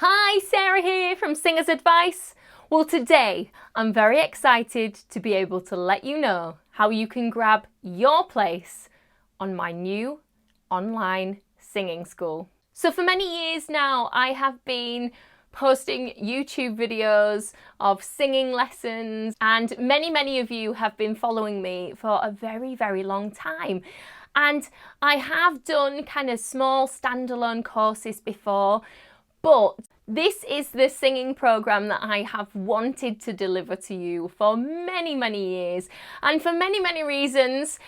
Hi, Sarah here from Singer's Advice. Well, today I'm very excited to be able to let you know how you can grab your place on my new online singing school. So for many years now, I have been posting YouTube videos of singing lessons, and many of you have been following me for a very long time. And I have done kind of small standalone courses before, but this is the singing program that I have wanted to deliver to you for many years. And for many reasons,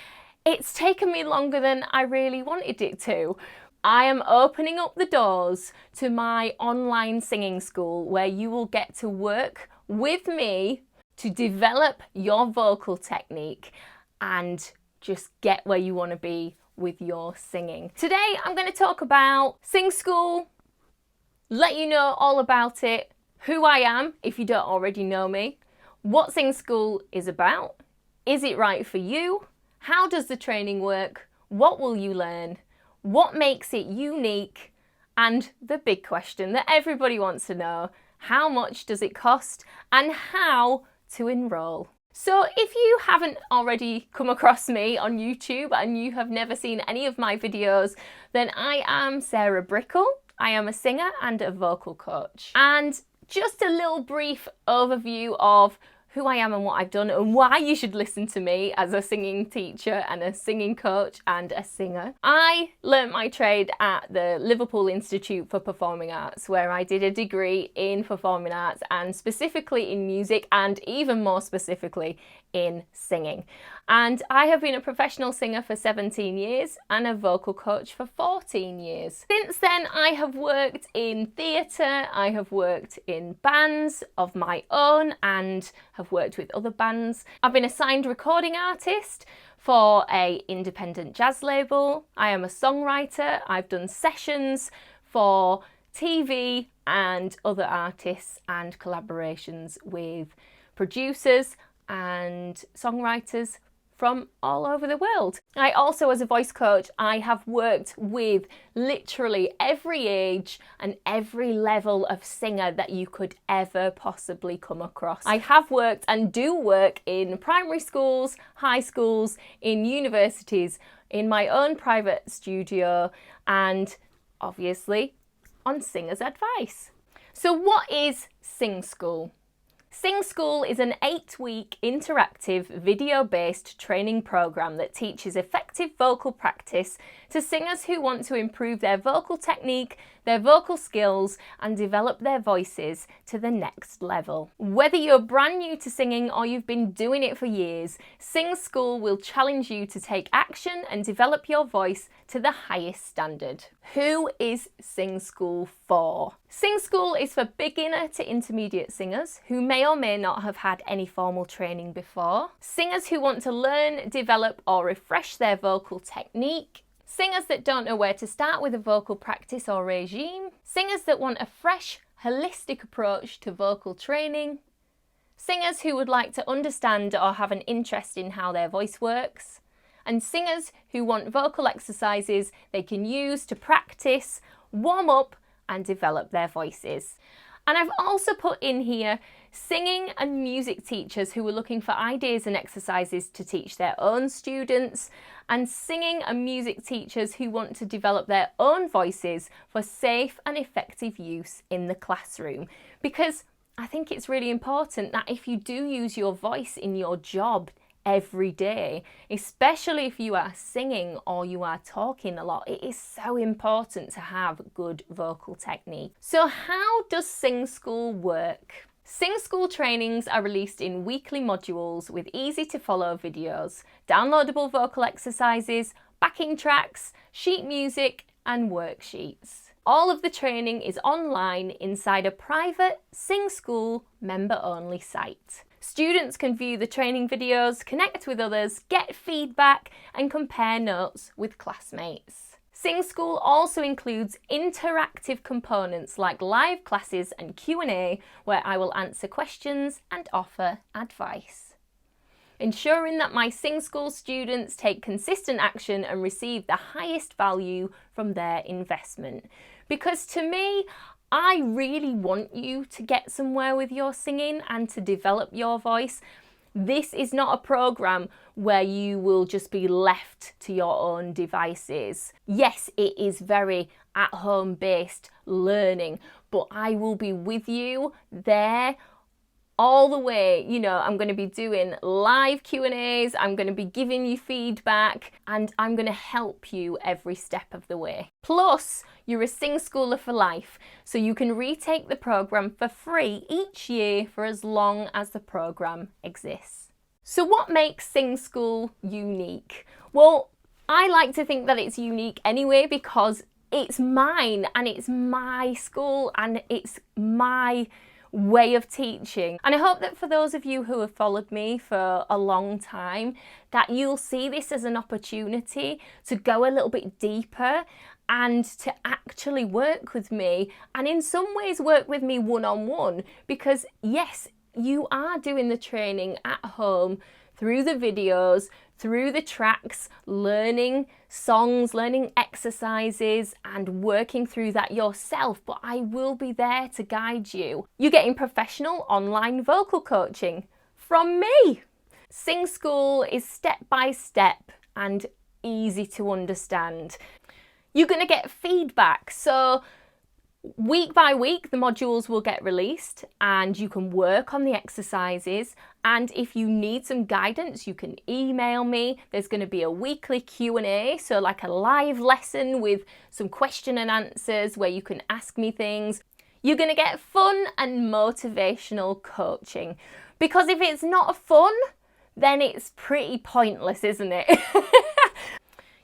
it's taken me longer than I really wanted it to. I am opening up the doors to my online singing school where you will get to work with me to develop your vocal technique and just get where you want to be with your singing. Today, I'm going to talk about Sing School, let you know all about it, who I am if you don't already know me, what Sing School is about, is it right for you, how does the training work, what will you learn, what makes it unique, and the big question that everybody wants to know, how much does it cost and how to enroll. So if you haven't already come across me on YouTube and you have never seen any of my videos, then I am Sarah Brickle. I am a singer and a vocal coach. And just a little brief overview of who I am and what I've done and why you should listen to me as a singing teacher and a singing coach and a singer. I learnt my trade at the Liverpool Institute for Performing Arts, where I did a degree in performing arts and specifically in music and even more specifically in singing. And I have been a professional singer for 17 years and a vocal coach for 14 years. Since then, I have worked in theatre, I have worked in bands of my own and have worked with other bands. I've been a signed recording artist for an independent jazz label. I am a songwriter. I've done sessions for TV and other artists and collaborations with producers and songwriters from all over the world. I also, as a voice coach, I have worked with literally every age and every level of singer that you could ever possibly come across. I have worked and do work in primary schools, high schools, in universities, in my own private studio, and obviously on Singer's Advice. So what is Sing School? Sing School is an 8-week interactive video-based training program that teaches effective vocal practice to singers who want to improve their vocal technique, their vocal skills, and develop their voices to the next level. Whether you're brand new to singing or you've been doing it for years, Sing School will challenge you to take action and develop your voice to the highest standard. Who is Sing School for? Sing School is for beginner to intermediate singers who may or may not have had any formal training before, singers who want to learn, develop or refresh their vocal technique, singers that don't know where to start with a vocal practice or regime, singers that want a fresh, holistic approach to vocal training, singers who would like to understand or have an interest in how their voice works, and singers who want vocal exercises they can use to practice, warm up and develop their voices. And I've also put in here singing and music teachers who are looking for ideas and exercises to teach their own students, and singing and music teachers who want to develop their own voices for safe and effective use in the classroom. Because I think it's really important that if you do use your voice in your job every day, especially if you are singing or you are talking a lot, it is so important to have good vocal technique. So how does Sing School work? Sing School trainings are released in weekly modules with easy to follow videos, downloadable vocal exercises, backing tracks, sheet music and worksheets. All of the training is online inside a private Sing School member-only site. Students can view the training videos, connect with others, get feedback and compare notes with classmates. Sing School also includes interactive components like live classes and Q&A where I will answer questions and offer advice. Ensuring that my Sing School students take consistent action and receive the highest value from their investment. Because to me, I really want you to get somewhere with your singing and to develop your voice. This is not a program where you will just be left to your own devices. Yes, it is very at-home based learning, but I will be with you there all the way. You know, I'm going to be doing live Q&As, I'm going to be giving you feedback, and I'm going to help you every step of the way. Plus, you're a Sing Schooler for life, so you can retake the program for free each year for as long as the program exists. So what makes Sing School unique? Well, I like to think that it's unique anyway because it's mine and it's my school and it's my way of teaching. And I hope that for those of you who have followed me for a long time, that you'll see this as an opportunity to go a little bit deeper and to actually work with me, and in some ways work with me one-on-one, because yes, you are doing the training at home through the videos, through the tracks, learning songs, learning exercises and working through that yourself, but I will be there to guide you. You're getting professional online vocal coaching from me. Sing School is step by step and easy to understand. You're going to get feedback, so week by week the modules will get released and you can work on the exercises, and if you need some guidance you can email me. There's going to be a weekly Q&A, so like a live lesson with some question and answers where you can ask me things. You're going to get fun and motivational coaching, because if it's not fun then it's pretty pointless, isn't it?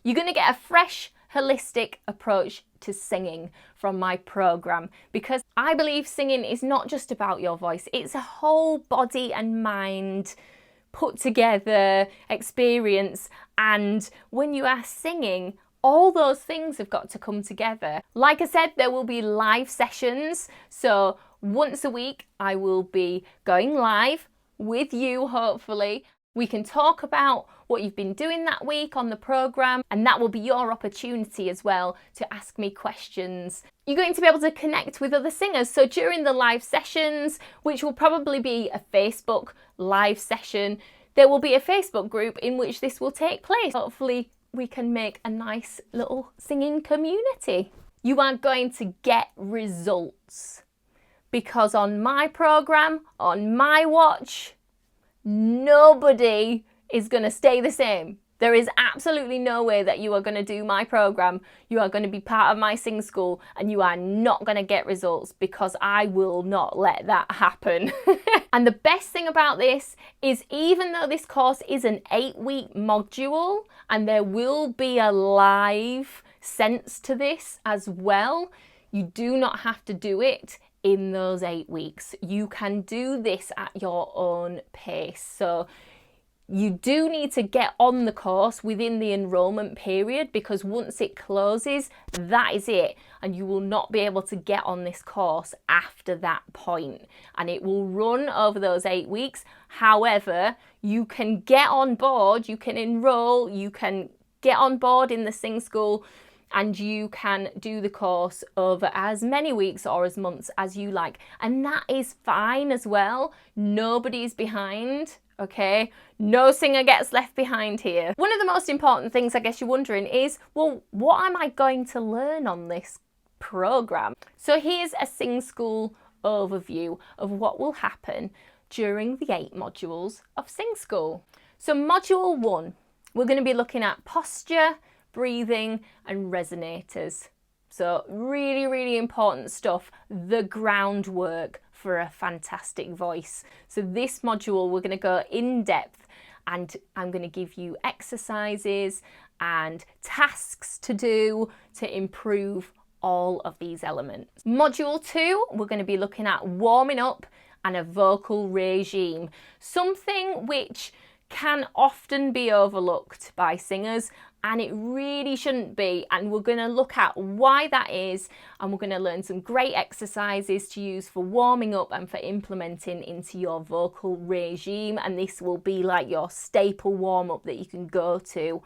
You're going to get a fresh, holistic approach to singing from my program, because I believe singing is not just about your voice, it's a whole body and mind put together experience, and when you are singing, all those things have got to come together. Like I said, there will be live sessions, so once a week I will be going live with you, hopefully. We can talk about what you've been doing that week on the program, and that will be your opportunity as well to ask me questions. You're going to be able to connect with other singers. So during the live sessions, which will probably be a Facebook live session, there will be a Facebook group in which this will take place. Hopefully we can make a nice little singing community. You are going to get results, because on my program, on my watch, nobody is going to stay the same. There is absolutely no way that you are going to do my program, you are going to be part of my Sing School, and you are not going to get results, because I will not let that happen. And the best thing about this is, even though this course is an 8-week module and there will be a live sense to this as well, you do not have to do it in those 8 weeks. You can do this at your own pace. So you do need to get on the course within the enrollment period, because once it closes, that is it, and you will not be able to get on this course after that point, and it will run over those 8 weeks. However, you can get on board, you can enroll, you can get on board in the Sing School, and you can do the course over as many weeks or as months as you like, and that is fine as well. Nobody's behind, okay? No singer gets left behind here. One of the most important things I guess you're wondering is, well, what am I going to learn on this program? So here's a Sing School overview of what will happen during the 8 modules of Sing School. So module 1, we're going to be looking at posture, breathing and resonators. So really, really important stuff, the groundwork for a fantastic voice. So this module, we're going to go in depth, and I'm going to give you exercises and tasks to do to improve all of these elements. Module 2, we're going to be looking at warming up and a vocal regime, something which can often be overlooked by singers, and it really shouldn't be, and we're going to look at why that is, and we're going to learn some great exercises to use for warming up and for implementing into your vocal regime. And this will be like your staple warm-up that you can go to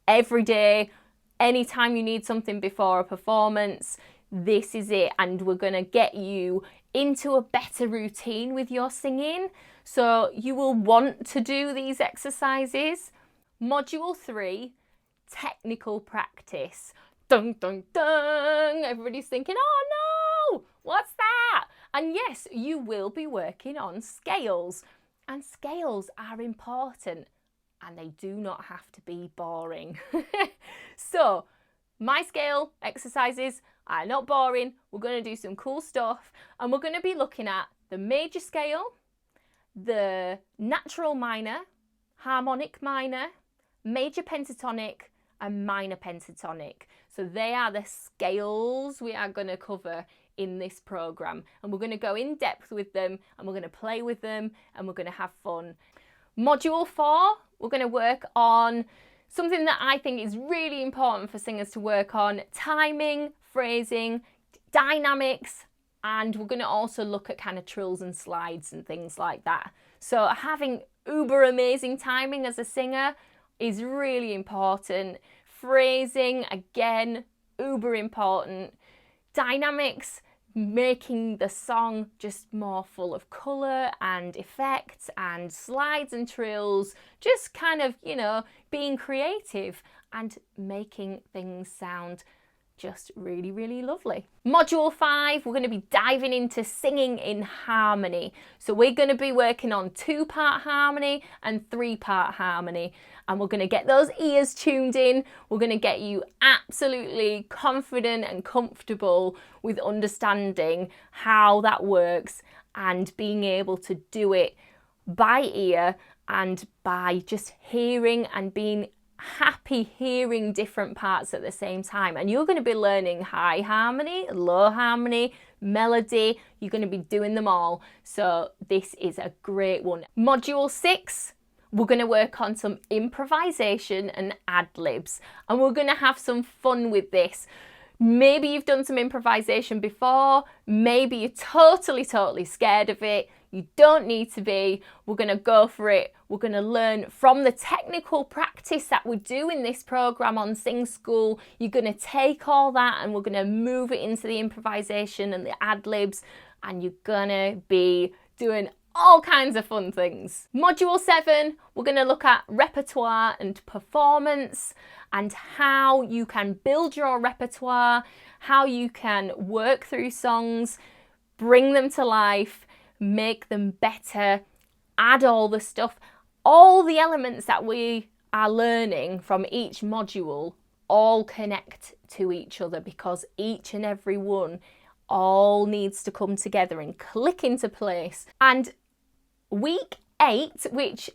every day, anytime you need something before a performance. this is it. And we're going to get you into a better routine with your singing. So you will want to do these exercises. Module 3, technical practice. Dun, dun, dun. Everybody's thinking, oh no, what's that? And yes, you will be working on scales. And scales are important and they do not have to be boring. So my scale exercises are not boring. We're going to do some cool stuff and we're going to be looking at the major scale, the natural minor, harmonic minor, major pentatonic and minor pentatonic. So they are the scales we are going to cover in this program, and we're going to go in depth with them and we're going to play with them and we're going to have fun. Module 4, we're going to work on something that I think is really important for singers to work on: timing, phrasing, dynamics, and we're going to also look at kind of trills and slides and things like that. So having uber amazing timing as a singer is really important. Phrasing, again, uber important. Dynamics, making the song just more full of colour and effects, and slides and trills, just kind of, you know, being creative and making things sound just really, really lovely. Module 5, we're going to be diving into singing in harmony. So we're going to be working on 2-part harmony and 3-part harmony. And we're going to get those ears tuned in. We're going to get you absolutely confident and comfortable with understanding how that works and being able to do it by ear and by just hearing and being happy hearing different parts at the same time. And you're going to be learning high harmony, low harmony, melody. You're going to be doing them all. So this is a great one. Module 6, we're going to work on some improvisation and ad-libs, and we're going to have some fun with this. Maybe you've done some improvisation before, maybe you're totally scared of it. You don't need to be. We're going to go for it. We're going to learn from the technical practice that we do in this program on Sing School. You're going to take all that and we're going to move it into the improvisation and the ad-libs, and you're going to be doing all kinds of fun things. Module 7, we're going to look at repertoire and performance and how you can build your repertoire, how you can work through songs, bring them to life, make them better, add all the stuff, all the elements that we are learning from each module all connect to each other, because each and every one all needs to come together and click into place. And week 8, which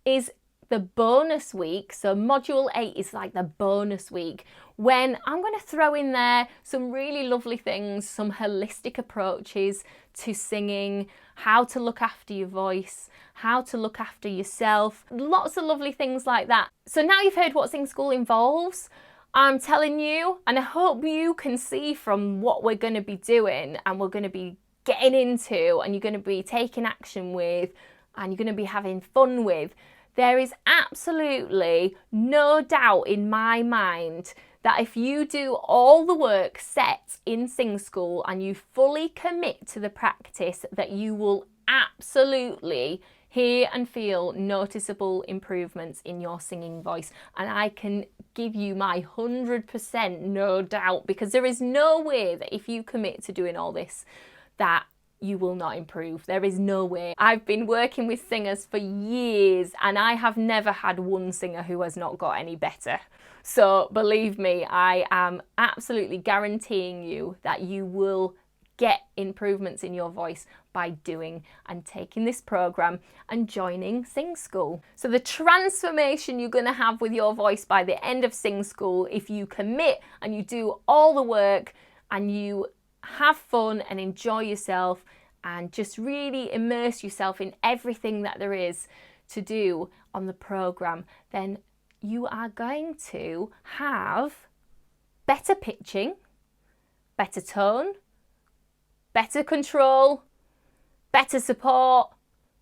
is the bonus week, so module 8 is like the bonus week, when I'm going to throw in there some really lovely things, some holistic approaches to singing, how to look after your voice, how to look after yourself, lots of lovely things like that. So now you've heard what Sing School involves, I'm telling you, and I hope you can see from what we're going to be doing and we're going to be getting into and you're going to be taking action with and you're going to be having fun with, there is absolutely no doubt in my mind that if you do all the work set in Sing School and you fully commit to the practice, that you will absolutely hear and feel noticeable improvements in your singing voice. And I can give you my 100% no doubt, because there is no way that if you commit to doing all this that you will not improve. There is no way. I've been working with singers for years and I have never had one singer who has not got any better. So believe me, I am absolutely guaranteeing you that you will get improvements in your voice by doing and taking this program and joining Sing School. So the transformation you're going to have with your voice by the end of Sing School, if you commit and you do all the work and you have fun and enjoy yourself and just really immerse yourself in everything that there is to do on the program, then you are going to have better pitching, better tone, better control, better support,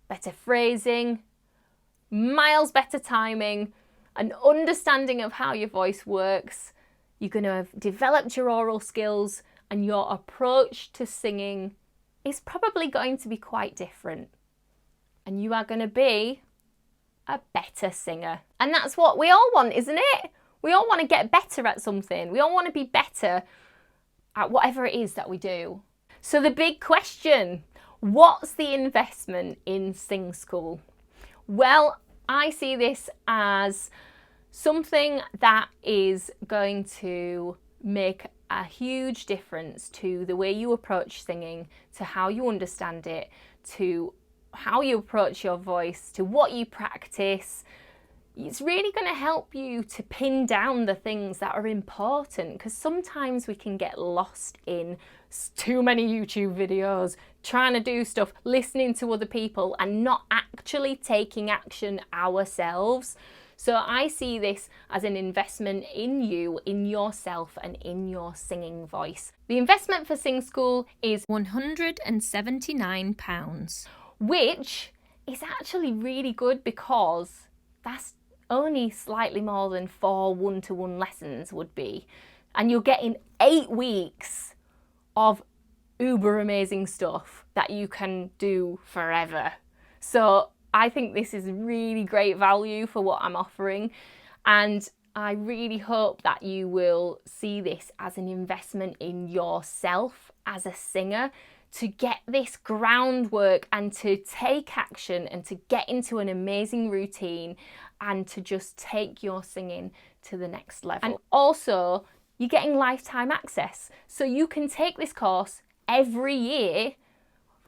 better phrasing, miles better timing, an understanding of how your voice works. You're going to have developed your oral skills and your approach to singing is probably going to be quite different. And you are going to be a better singer. And that's what we all want, isn't it? We all want to get better at something. We all want to be better at whatever it is that we do. So the big question, what's the investment in Sing School? Well, I see this as something that is going to make a huge difference to the way you approach singing, to how you understand it, to how you approach your voice, to what you practice. It's really going to help you to pin down the things that are important, because sometimes we can get lost in too many YouTube videos, trying to do stuff, listening to other people and not actually taking action ourselves. So I see this as an investment in you, in yourself and in your singing voice. The investment for Sing School is £179, which is actually really good because that's only slightly more than 4 one-to-one lessons would be. And you're getting 8 weeks of uber amazing stuff that you can do forever. So I think this is really great value for what I'm offering, and I really hope that you will see this as an investment in yourself as a singer, to get this groundwork and to take action and to get into an amazing routine and to just take your singing to the next level. And also, you're getting lifetime access. So you can take this course every year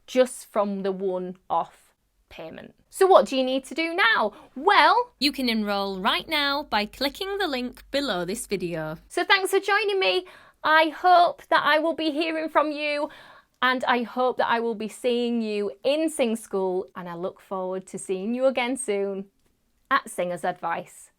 just from the one-off payment. So what do you need to do now? Well, you can enroll right now by clicking the link below this video. So thanks for joining me. I hope that I will be hearing from you, and I hope that I will be seeing you in Sing School, and I look forward to seeing you again soon at Singer's Advice.